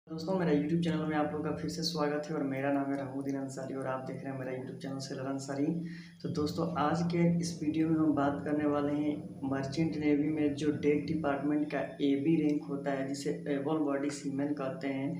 दोस्तों मेरा YouTube channel में आप लोगों का फिर से स्वागत है और मेरा नाम है रहमुद्दीन अंसारी और आप देख रहे हैं मेरा YouTube चैनल सेलर अंसारी। तो दोस्तों आज के इस वीडियो में हम बात करने वाले हैं मर्चेंट नेवी में जो डेक डिपार्टमेंट का AB रैंक होता है जिसे एबल बॉडी सीमैन कहते हैं,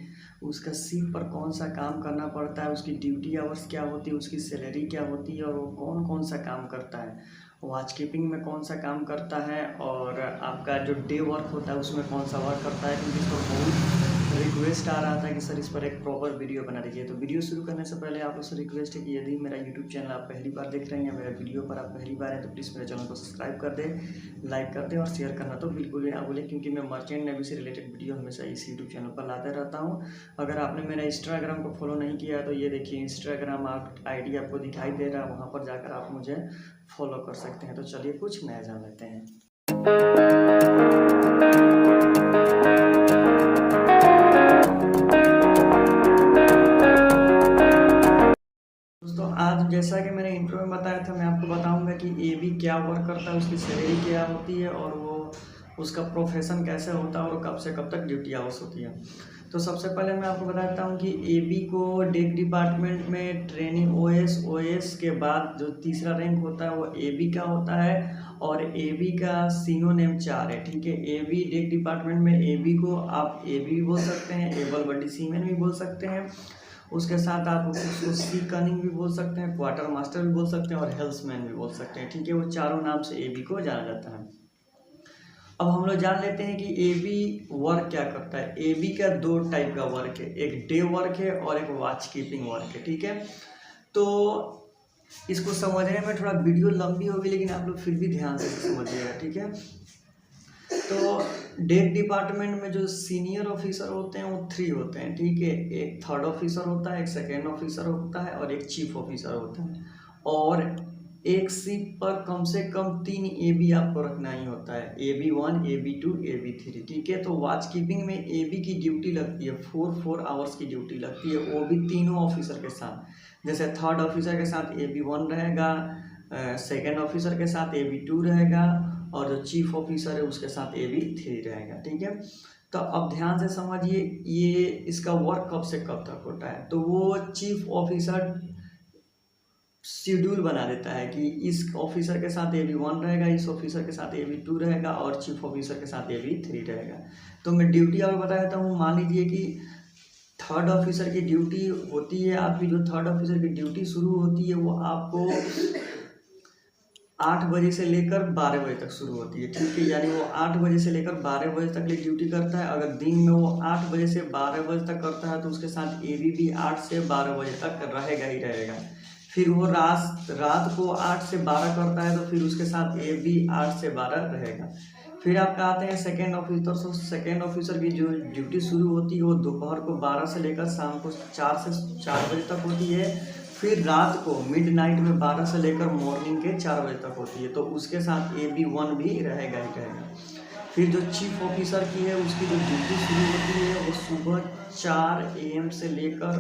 उसका शिप पर कौन सा काम करना पड़ता है, उसकी ड्यूटी आवर्स क्या होती है, उसकी सैलरी क्या होती है और वो कौन कौन सा काम करता है, वॉच कीपिंग में कौन सा काम करता है और आपका जो डे वर्क होता है उसमें कौन सा वर्क करता है। क्योंकि इस पर बहुत रिक्वेस्ट आ रहा था कि सर इस पर एक प्रॉपर वीडियो बना दीजिए। तो वीडियो शुरू करने से पहले आप लोग से रिक्वेस्ट है कि यदि मेरा यूट्यूब चैनल आप पहली बार देख रहे हैं या मेरा वीडियो पर आप पहली बार हैं तो प्लीज़ मेरे चैनल को सब्सक्राइब कर दें, लाइक कर दें और शेयर करना तो बिल्कुल भी ना भूलें, क्योंकि मैं मर्चेंट नेवी से रिलेटेड वीडियो हमेशा इस यूट्यूब चैनल पर लाते रहता हूँ। अगर आपने मेरा इंस्टाग्राम को फॉलो नहीं किया है तो ये देखिए इंस्टाग्राम ID आपको दिखाई दे रहा है, वहाँ पर जाकर आप मुझे फॉलो कर सकते हैं। तो चलिए कुछ नया जान लेते हैं। दोस्तों आज जैसा कि मैंने इंट्रो में बताया था, मैं आपको बताऊंगा कि AB क्या वर्क करता है, उसकी सैलरी क्या होती है और वो उसका प्रोफेशन कैसे होता है और कब से कब तक ड्यूटी आवर्स होती है। तो सबसे पहले मैं आपको बताता हूं कि AB को डेक डिपार्टमेंट में ट्रेनिंग OS के बाद जो तीसरा रैंक होता है वो AB का होता है और AB का सिनोनिम 4 है। ठीक है, AB डेक डिपार्टमेंट में AB को आप AB भी बोल सकते हैं, एबल बॉडी सीमैन भी बोल सकते हैं, उसके साथ आप उसको सी कनिंग भी बोल सकते हैं, क्वार्टर मास्टर भी बोल सकते हैं और हेल्समैन भी बोल सकते हैं। ठीक है, वो चारों नाम से AB को जाना जाता है। अब हम लोग जान लेते हैं कि AB वर्क क्या करता है। AB का दो टाइप का वर्क है, एक डे वर्क है और एक वॉच कीपिंग वर्क है। ठीक है, तो इसको समझने में थोड़ा वीडियो लंबी होगी लेकिन आप लोग फिर भी ध्यान से समझिएगा। ठीक है, तो डेक डिपार्टमेंट में जो सीनियर ऑफिसर होते हैं वो 3 होते हैं। ठीक है, एक थर्ड ऑफिसर होता है, एक सेकेंड ऑफिसर होता है और एक चीफ ऑफिसर होता है। और एक शिप पर कम से कम 3 AB आपको रखना ही होता है, AB1 AB2 AB3। ठीक है, तो वॉच कीपिंग में AB की ड्यूटी लगती है 4 आवर्स की ड्यूटी लगती है, वो भी तीनों ऑफिसर के साथ। जैसे थर्ड ऑफिसर के साथ AB1 रहेगा, सेकेंड ऑफिसर के साथ AB2 रहेगा और जो चीफ ऑफिसर है उसके साथ AB3 रहेगा। ठीक है, तो अब ध्यान से समझिए ये इसका वर्क कब से कब तक होता है। तो वो चीफ ऑफिसर शेड्यूल बना देता है कि इस ऑफिसर के साथ AB1 रहेगा, इस ऑफिसर के साथ AB2 रहेगा और चीफ ऑफिसर के साथ AB3 रहेगा। तो मैं ड्यूटी और बता देता हूँ। मान लीजिए कि थर्ड ऑफिसर की ड्यूटी होती है, आपकी जो थर्ड ऑफिसर की ड्यूटी शुरू होती है वो आपको 8 बजे से लेकर 12 बजे तक शुरू होती है। ठीक है, यानी वो 8 बजे से लेकर 12 बजे तक ड्यूटी करता है। अगर दिन में वो 8 बजे से 12 बजे तक करता है तो उसके साथ AB भी 8 से 12 बजे तक रहेगा ही रहेगा। फिर वो रात को 8 से 12 करता है तो फिर उसके साथ AB 8 से 12 रहेगा। फिर आप आते हैं सेकेंड ऑफिसर। तो सेकेंड ऑफिसर की जो ड्यूटी शुरू होती है वो दोपहर को 12 से लेकर शाम को 4 से 4 बजे तक होती है। फिर रात को मिडनाइट में 12 से लेकर मॉर्निंग के 4 बजे तक होती है, तो उसके साथ AB1 भी रहेगा ही रहेगा। फिर जो चीफ ऑफिसर की है उसकी जो ड्यूटी शुरू होती है वो सुबह 4 AM से लेकर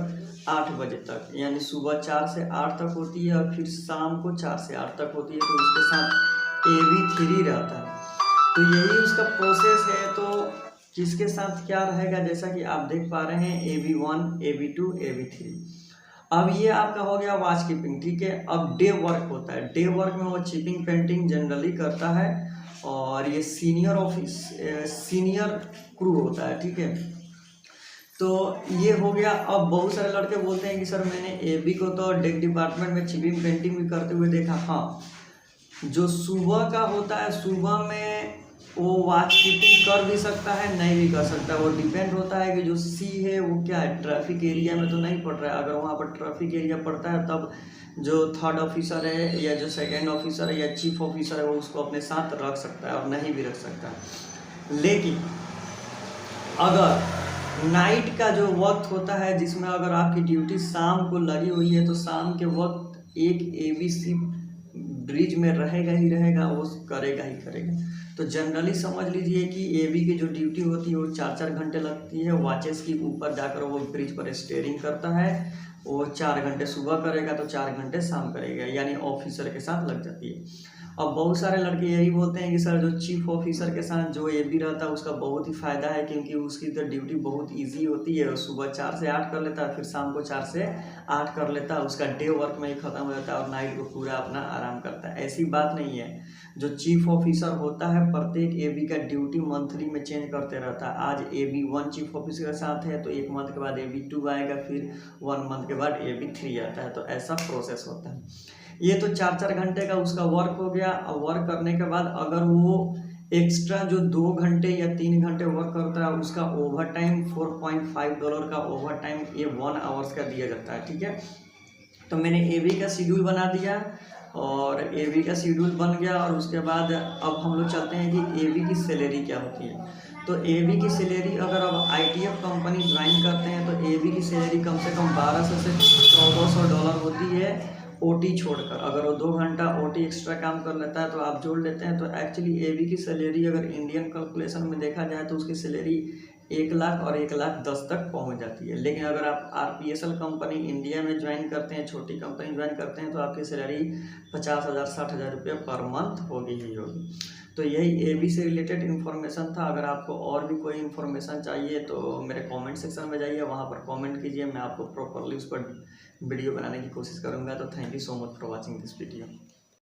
8 बजे तक, यानी सुबह 4 से 8 तक होती है और फिर शाम को 4 से 8 तक होती है, तो उसके साथ AB3 रहता है। तो यही उसका प्रोसेस है। तो किसके साथ क्या रहेगा, जैसा कि आप देख पा रहे हैं AB1 AB2 AB3। अब ये आपका हो गया वॉच कीपिंग। ठीक है, अब डे वर्क होता है। डे वर्क में वो चिपिंग पेंटिंग जनरली करता है और ये सीनियर क्रू होता है। ठीक है, तो ये हो गया। अब बहुत सारे लड़के बोलते हैं कि सर मैंने AB को तो डेक डिपार्टमेंट में चिपिंग पेंटिंग भी करते हुए देखा। हाँ, जो सुबह का होता है सुबह में वो वॉच कीपिंग कर भी सकता है, नहीं भी कर सकता है। वो डिपेंड होता है कि जो सी है वो क्या है, ट्रैफिक एरिया में तो नहीं पड़ रहा है। अगर वहाँ पर ट्रैफिक एरिया पड़ता है तब जो थर्ड ऑफिसर है या जो सेकेंड ऑफिसर है या चीफ ऑफिसर है वो उसको अपने साथ रख सकता है और नहीं भी रख सकता है। लेकिन अगर नाइट का जो वक्त होता है जिसमें अगर आपकी ड्यूटी शाम को लगी हुई है तो शाम के वक्त एक ABC ब्रिज में रहेगा ही रहेगा, वो करेगा ही करेगा। तो जनरली समझ लीजिए कि AB की जो ड्यूटी होती है वो 4 घंटे लगती है। वॉचेस के ऊपर जाकर वो ब्रिज पर स्टेयरिंग करता है, वो 4 घंटे सुबह करेगा तो 4 घंटे शाम करेगा, यानी ऑफिसर के साथ लग जाती है। अब बहुत सारे लड़के यही बोलते हैं कि सर जो चीफ ऑफिसर के साथ जो एबी रहता है उसका बहुत ही फ़ायदा है, क्योंकि उसकी तो ड्यूटी बहुत इजी होती है। सुबह 4 से 8 कर लेता है, फिर शाम को 4 से 8 कर लेता है, उसका डे वर्क में ही ख़त्म हो जाता है और नाइट को पूरा अपना आराम करता है। ऐसी बात नहीं है। जो चीफ ऑफिसर होता है प्रत्येक एबी का ड्यूटी मंथली में चेंज करते रहता है। आज एबी 1 चीफ ऑफिसर के साथ है तो 1 मंथ के बाद एबी 2 आएगा, फिर 1 मंथ के बाद एबी 3 आता है। तो ऐसा प्रोसेस होता है। ये तो 4-4 घंटे का उसका वर्क हो गया। और वर्क करने के बाद अगर वो एक्स्ट्रा जो 2 घंटे या 3 घंटे वर्क करता है उसका ओवर टाइम $4.5 का ओवर टाइम ये 1 आवर्स का दिया जाता है। ठीक है, तो मैंने एबी का शेड्यूल बना दिया और एबी का शेड्यूल बन गया। और उसके बाद अब हम लोग चलते हैं कि एबी की सैलरी क्या होती है। तो एबी की सैलरी अगर आप आईटीएफ कंपनी ज्वाइन करते हैं तो एबी की सैलरी कम से कम 1200 से $1400 होती है, ओटी छोड़कर। अगर वो 2 घंटा ओटी एक्स्ट्रा काम कर लेता है तो आप जोड़ लेते हैं। तो एक्चुअली एबी की सैलरी अगर इंडियन कैलकुलेशन में देखा जाए तो उसकी सैलरी 1 लाख और 1,10,000 तक पहुंच जाती है। लेकिन अगर आप आरपीएसएल कंपनी इंडिया में ज्वाइन करते हैं, छोटी कंपनी ज्वाइन करते हैं, तो आपकी सैलरी 50,000 60,000 रुपये पर मंथ होगी ही होगी। तो यही एबी से रिलेटेड इन्फॉर्मेशन था। अगर आपको और भी कोई इन्फॉर्मेशन चाहिए तो मेरे कमेंट सेक्शन में जाइए, वहाँ पर कमेंट कीजिए, मैं आपको प्रॉपरली उस पर वीडियो बनाने की कोशिश करूँगा। तो thank you so much for watching this video.